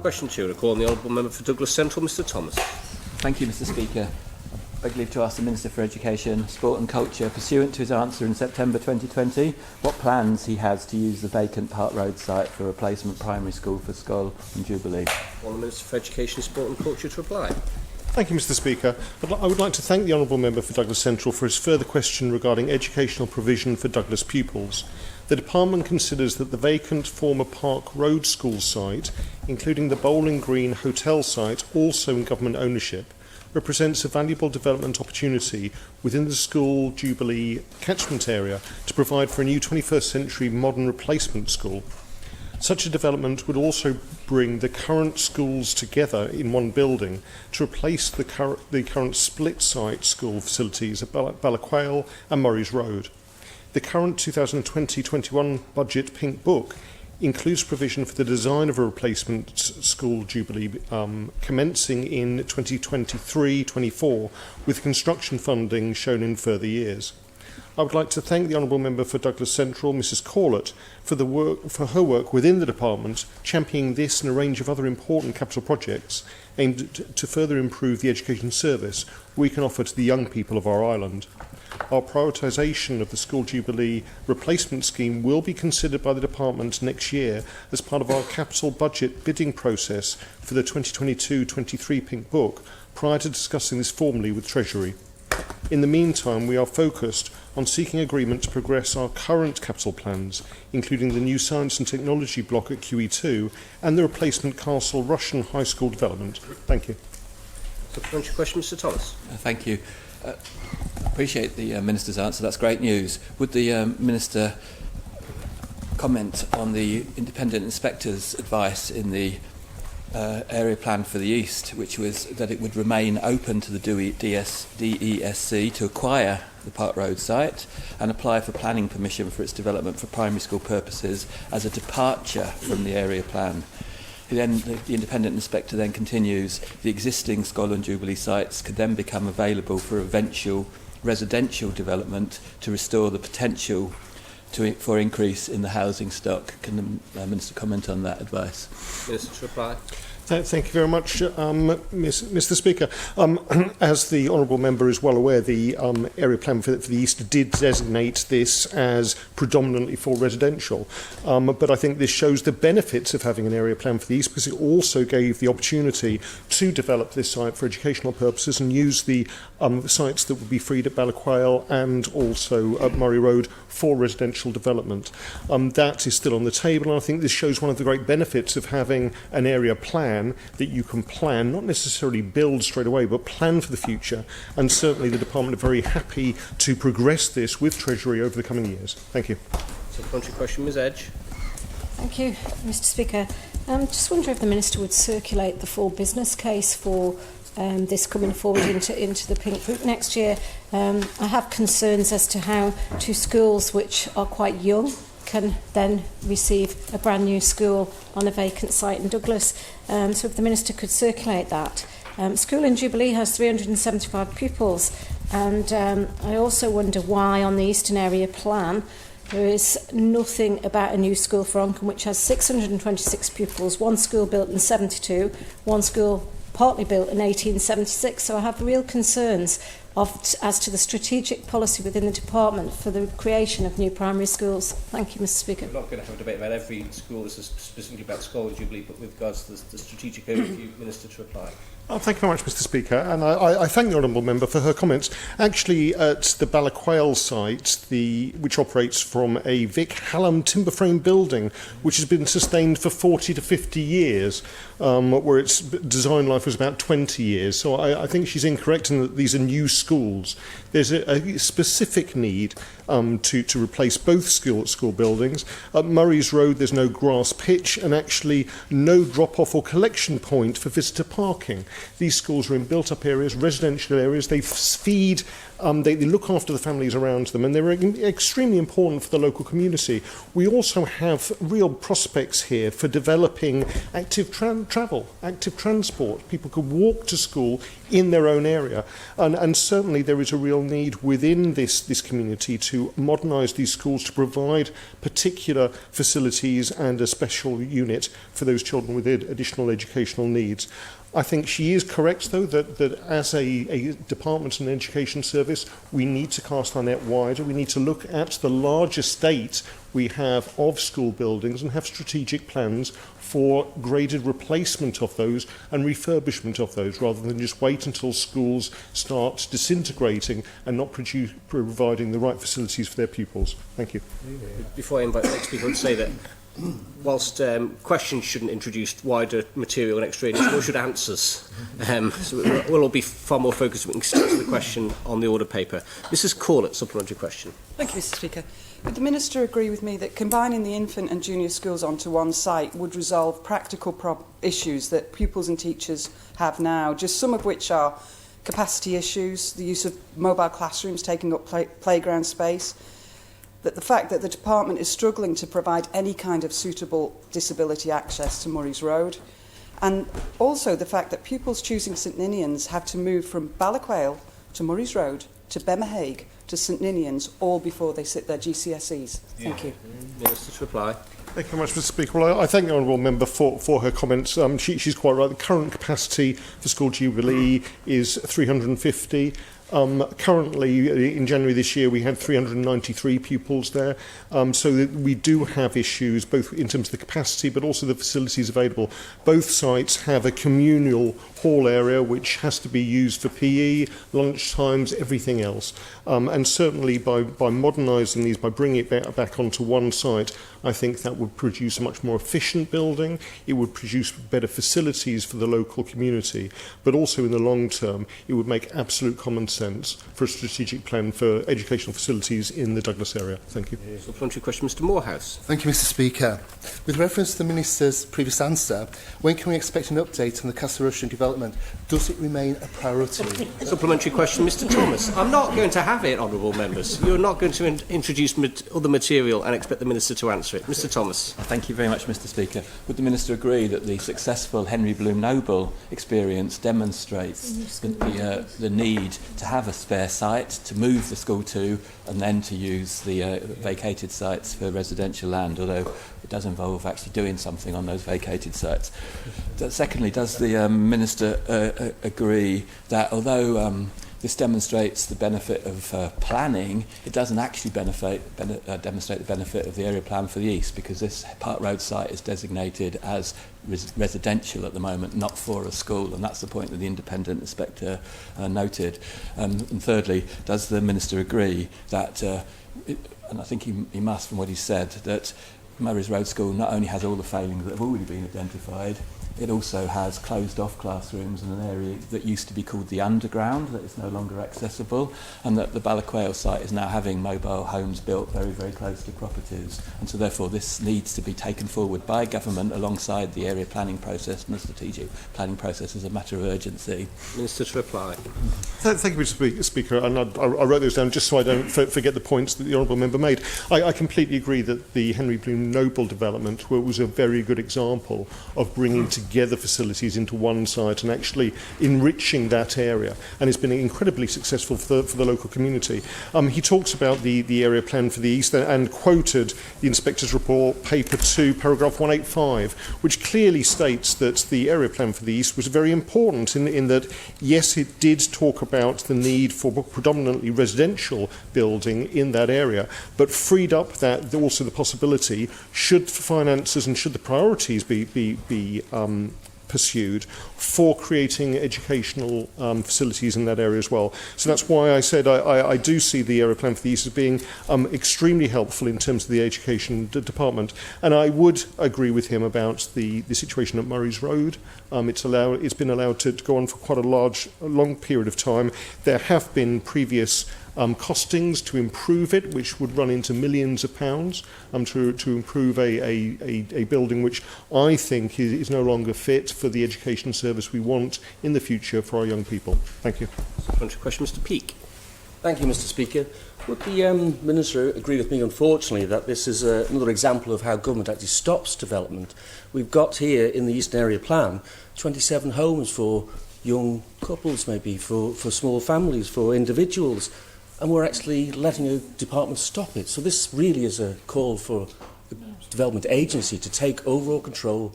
Question 2, I call on the Honourable Member for Douglas Central, Mr Thomas. Thank you, Mr Speaker. I beg leave to ask the Minister for Education, Sport and Culture, pursuant to his answer in September 2020, what plans he has to use the vacant Park Road site for a replacement primary school for Scoill Yn Jubillee. I call on the Minister for Education, Sport and Culture to reply. Thank you, Mr Speaker. I would like to thank the Honourable Member for Douglas Central for his further question regarding educational provision for Douglas pupils. The Department considers that the vacant former Park Road school site, including the Bowling Green Hotel site, also in government ownership, represents a valuable development opportunity within the Scoill Jubillee catchment area to provide for a new 21st century modern replacement school. Such a development would also bring the current schools together in one building to replace the current split-site school facilities at Ballaquayle and Murray's Road. The current 2020-21 budget Pink Book includes provision for the design of a replacement Scoill Jubilee commencing in 2023-24 with construction funding shown in further years. I would like to thank the Honourable Member for Douglas Central, Mrs Corlett, for her work within the Department, championing this and a range of other important capital projects aimed to further improve the education service we can offer to the young people of our island. Our prioritisation of the Scoill Jubilee replacement scheme will be considered by the Department next year as part of our capital budget bidding process for the 2022-23 Pink Book, prior to discussing this formally with Treasury. In the meantime, we are focused on seeking agreement to progress our current capital plans, including the new Science and Technology block at QE2 and the replacement Castle Russian High School development. Thank you. Supplementary question, Mr Thomas. Thank you. I appreciate the Minister's answer. That's great news. Would the Minister comment on the independent inspector's advice in the area plan for the East, which was that it would remain open to the DESC to acquire the Park Road site and apply for planning permission for its development for primary school purposes as a departure from the area plan? The independent inspector then continues, the existing Scoill Yn Jubillee sites could then become available for eventual residential development to restore the potential for increase in the housing stock. Can the Minister comment on that advice? Minister to reply. Thank you very much, Mr Speaker. As the Honourable Member is well aware, the area plan for the East did designate this as predominantly for residential. But I think this shows the benefits of having an area plan for the East, because it also gave the opportunity to develop this site for educational purposes and use the sites that would be freed at Ballaquayle and also at Murray Road for residential development. That is still on the table, and I think this shows one of the great benefits of having an area plan that you can plan, not necessarily build straight away, but plan for the future. And certainly the Department are very happy to progress this with Treasury over the coming years. Thank you. Supplementary question, Ms Edge. Thank you, Mr Speaker. Just wonder if the Minister would circulate the full business case for this coming forward into the Pink Book next year. I have concerns as to how two schools which are quite young can then receive a brand new school on a vacant site in Douglas. So if the Minister could circulate that. Scoill Yn Jubillee has 375 pupils, and I also wonder why on the Eastern Area Plan there is nothing about a new school for Oncombe, which has 626 pupils, one school built in 72, one school partly built in 1876. So I have real concerns as to the strategic policy within the Department for the creation of new primary schools. Thank you, Mr Speaker. We're not going to have a debate about every school. This is specifically about Scoill Yn Jubillee, but with regards to the strategic overview, Minister to reply. Thank you very much, Mr Speaker, and I thank the Honourable Member for her comments. Actually, at the Ballaquayle site, which operates from a Vic Hallam timber frame building, which has been sustained for 40 to 50 years, where its design life was about 20 years. So I think she's incorrect in that these are new schools. There's a specific need to replace both school buildings. At Murray's Road, there's no grass pitch and actually no drop-off or collection point for visitor parking. These schools are in built-up areas, residential areas. They feed, they look after the families around them, and they're extremely important for the local community. We also have real prospects here for developing active travel, active transport. People could walk to school in their own area, and certainly there is a real need within this community to modernise these schools to provide particular facilities and a special unit for those children with additional educational needs. I think she is correct, though, that as a department and education service, we need to cast our net wider. We need to look at the large estate we have of school buildings and have strategic plans for graded replacement of those and refurbishment of those, rather than just wait until schools start disintegrating and not providing the right facilities for their pupils. Thank you. Before I invite the next speaker, I would say that whilst questions shouldn't introduce wider material and extraneous, nor should answers. So we'll all be far more focused if we can stick to the question on the order paper. Mrs. Corlett, supplementary question. Thank you, Mr. Speaker. Would the Minister agree with me that combining the infant and junior schools onto one site would resolve practical issues that pupils and teachers have now, just some of which are capacity issues, the use of mobile classrooms taking up playground space, that the fact that the department is struggling to provide any kind of suitable disability access to Murray's Road, and also the fact that pupils choosing St Ninians have to move from Ballyquayle to Murray's Road to Bemmerhague to St Ninians all before they sit their GCSEs. Thank you. Minister to reply. Thank you very much, Mr. Speaker. Well, I thank the Honourable Member for her comments. She's quite right. The current capacity for Scoill Yn Jubillee is 350. Currently, in January this year, we had 393 pupils there, so that we do have issues, both in terms of the capacity, but also the facilities available. Both sites have a communal hall area, which has to be used for PE, lunch times, everything else. And certainly, by modernising these, by bringing it back onto one site, I think that would produce a much more efficient building. It would produce better facilities for the local community, but also in the long term, it would make absolute common sense for a strategic plan for educational facilities in the Douglas area. Thank you. Supplementary question, Mr. Morehouse. Thank you, Mr. Speaker. With reference to the Minister's previous answer, when can we expect an update on the Castle Rushen development? Does it remain a priority? Supplementary question, Mr. Thomas. I'm not going to have it, honourable members. You're not going to introduce other material and expect the Minister to answer it. Mr. Thomas. Thank you very much, Mr. Speaker. Would the Minister agree that the successful Henry Bloom Noble experience demonstrates the need to have a spare site to move the school to, and then to use the vacated sites for residential land, although it does involve actually doing something on those vacated sites? Secondly, does the Minister agree that although this demonstrates the benefit of planning, it doesn't actually demonstrate the benefit of the area plan for the east, because this Park Road site is designated as residential at the moment, not for a school, and that's the point that the independent inspector noted. And thirdly, does the Minister agree that, and I think he must from what he said, that Murray's Road School not only has all the failings that have already been identified, it also has closed off classrooms in an area that used to be called the underground, that is no longer accessible, and that the Ballyquayle site is now having mobile homes built very, very close to properties. And so therefore this needs to be taken forward by government alongside the area planning process and the strategic planning process as a matter of urgency. Minister to reply. Thank you, Mr. Speaker. And I wrote those down just so I don't forget the points that the Honourable Member made. I completely agree that the Henry Bloom Noble development was a very good example of bringing together facilities into one site and actually enriching that area, and it's been incredibly successful for the local community. He talks about the area plan for the east and quoted the inspector's report, paper 2, paragraph 185, which clearly states that the area plan for the east was very important in that, yes, it did talk about the need for predominantly residential building in that area, but freed up that also the possibility, should finances and should the priorities be pursued, for creating educational facilities in that area as well. So that's why I said I do see the area plan for the east as being extremely helpful in terms of the education department. And I would agree with him about the situation at Murray's Road. It's been allowed to go on for quite a long period of time. There have been previous costings to improve it, which would run into millions of pounds, to improve a building which I think is no longer fit for the education service we want in the future for our young people. Thank you. Question, Mr. Peake. Thank you, Mr. Speaker. Would the Minister agree with me, unfortunately, that this is another example of how government actually stops development? We've got here in the Eastern Area Plan 27 homes for young couples, maybe, for small families, for individuals, and we're actually letting a department stop it. So this really is a call for the development agency to take overall control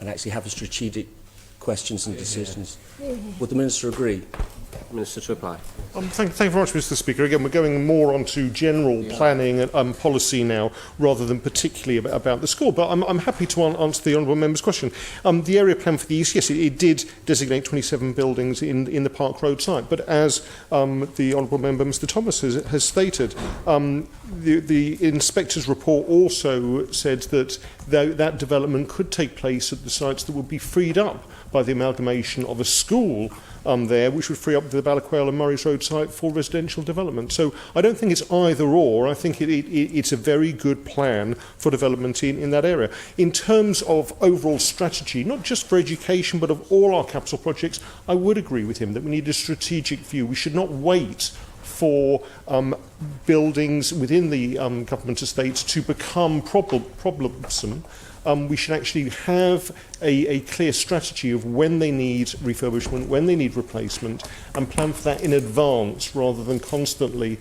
and actually have a strategic questions and decisions. Would the Minister agree? Minister to reply. Thank you very much, Mr. Speaker. Again, we're going more onto general planning and policy now, rather than particularly about the school. But I'm happy to answer the honourable member's question. The area plan for the East, yes, it did designate 27 buildings in the Park Road site. But as the honourable member, Mr. Thomas, has stated, the inspector's report also said that that development could take place at the sites that would be freed up by the amalgamation of a school there, which would free up the Balaquale and Murray's Road site for residential development. So I don't think it's either or. I think it's a very good plan for development in that area. In terms of overall strategy, not just for education, but of all our capital projects, I would agree with him that we need a strategic view. We should not wait for buildings within the government estates to become problemsome. We should actually have a clear strategy of when they need refurbishment, when they need replacement, and plan for that in advance rather than constantly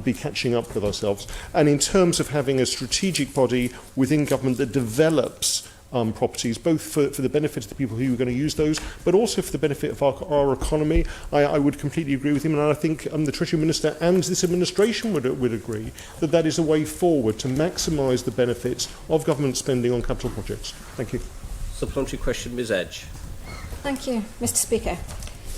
be catching up with ourselves. And in terms of having a strategic body within government that develops properties, both for the benefit of the people who are going to use those, but also for the benefit of our economy, I would completely agree with him, and I think the Treasury Minister and this administration would agree that that is a way forward to maximise the benefits of government spending on capital projects. Thank you. Supplementary question, Ms Edge. Thank you, Mr. Speaker.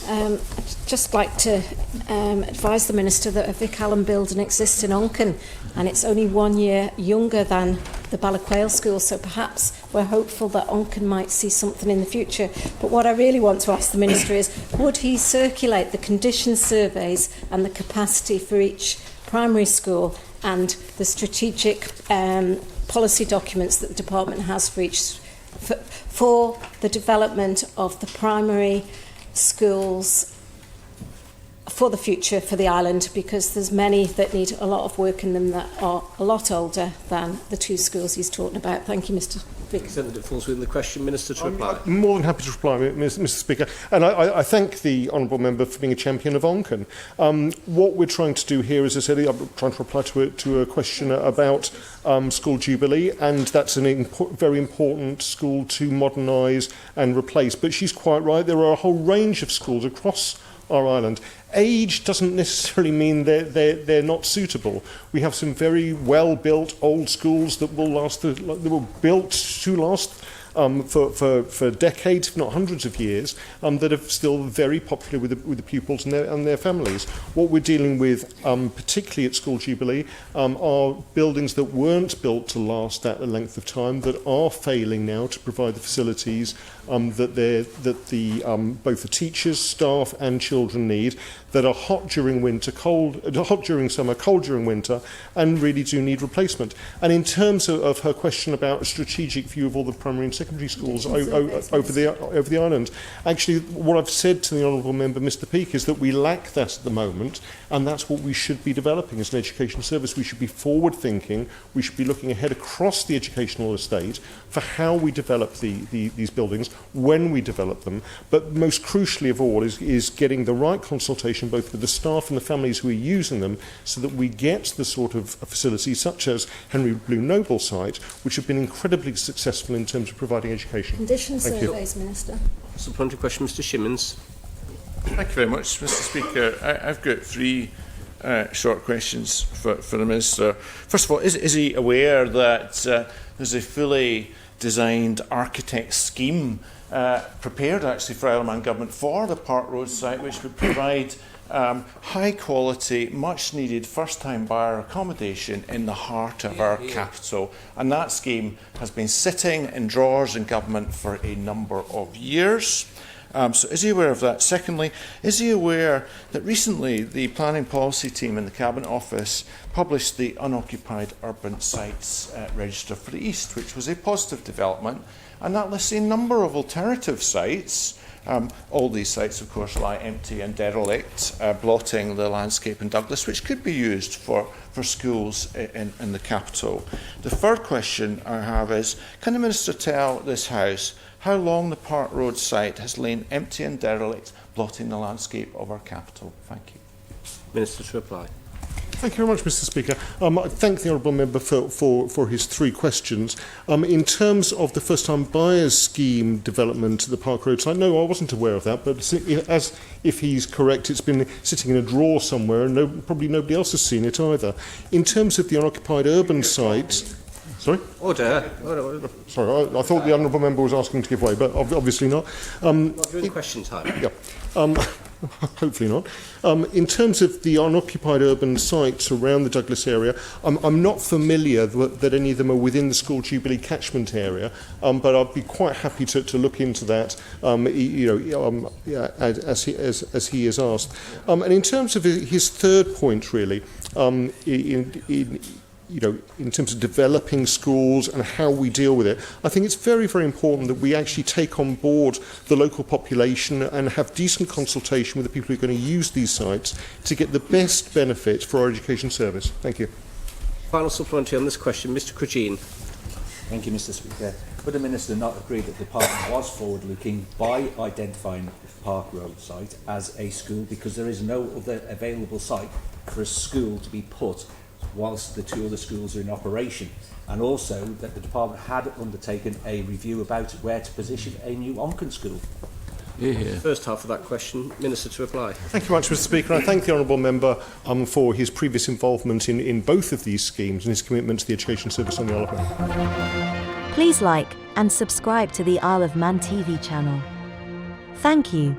I'd just like to advise the Minister that a Vic Allen building exists in Onken, and it's only 1 year younger than the Balaquale School, so perhaps we're hopeful that Onken might see something in the future. But what I really want to ask the Minister is, would he circulate the condition surveys and the capacity for each primary school and the strategic policy documents that the Department has for each for the development of the primary schools for the future for the island, because there's many that need a lot of work in them that are a lot older than the two schools he's talking about. Thank you, Mr. Speaker. It falls within the question. Minister to reply. I'm more than happy to reply, Mr. Speaker. And I thank the honourable member for being a champion of Onken. What we're trying to do here, as I said, I'm trying to reply to a question about Scoill Jubillee, and that's a very important school to modernise and replace. But she's quite right. There are a whole range of schools across our island. Age doesn't necessarily mean they're not suitable. We have some very well-built old schools that will last, that were built to last for decades, if not hundreds of years, that are still very popular with the pupils and their families. What we're dealing with, particularly at Scoill Jubillee, are buildings that weren't built to last that length of time, that are failing now to provide the facilities that both the teachers, staff and children need, that are hot during winter, hot during summer, cold during winter, and really do need replacement. And in terms of her question about a strategic view of all the primary and secondary schools over the island, actually what I've said to the honourable member, Mr. Peake, is that we lack that at the moment, and that's what we should be developing as an education service. We should be forward-thinking. We should be looking ahead across the educational estate for how we develop these buildings, when we develop them, but most crucially of all is getting the right consultation both with the staff and the families who are using them, so that we get the sort of facilities such as Henry Blue Noble site, which have been incredibly successful in terms of providing education. Condition surveys, Minister. Supplementary question, Mr. Shimmons. Thank you very much, Mr. Speaker. I've got three short questions for the Minister. First of all, is he aware that there's a fully designed architect scheme prepared actually for Isle of Man Government for the Park Road site, which would provide high quality, much needed first time buyer accommodation in the heart of our capital, and that scheme has been sitting in drawers in government for a number of years. So is he aware of that? Secondly, is he aware that recently the planning policy team in the Cabinet Office published the Unoccupied Urban Sites Register for the East, which was a positive development, and that lists a number of alternative sites. All these sites, of course, lie empty and derelict, blotting the landscape in Douglas, which could be used for schools in the capital. The third question I have is, can the Minister tell this House how long the Park Road site has lain empty and derelict, blotting the landscape of our capital? Thank you. Minister to reply. Thank you very much, Mr Speaker. I thank the Honourable Member for his three questions. In terms of the first-time buyers scheme development at the Park Road site, no, I wasn't aware of that, but as if he's correct, it's been sitting in a drawer somewhere and probably nobody else has seen it either. In terms of the unoccupied urban site... Sorry? Order. Sorry, I thought the Honourable Member was asking to give way, but obviously not. During question time. Yeah. Hopefully not. In terms of the unoccupied urban sites around the Douglas area, I'm not familiar that any of them are within the Scoill Jubillee catchment area, but I'd be quite happy to look into that, as he has asked. And in terms of his third point, really, in terms of developing schools and how we deal with it, I think it's very, very important that we actually take on board the local population and have decent consultation with the people who are going to use these sites to get the best benefit for our education service. Thank you. Final supplementary on this question, Mr Crogeen. Thank you, Mr Speaker. Would the Minister not agree that the Department was forward-looking by identifying Park Road site as a school, because there is no other available site for a school to be put whilst the two other schools are in operation, and also that the department had undertaken a review about where to position a new Onken school? First half of that question, Minister to reply. Thank you much, Mr Speaker. I thank the Honourable Member for his previous involvement in both of these schemes and his commitment to the education service on the Isle of Man. Please like and subscribe to the Isle of Man TV channel. Thank you.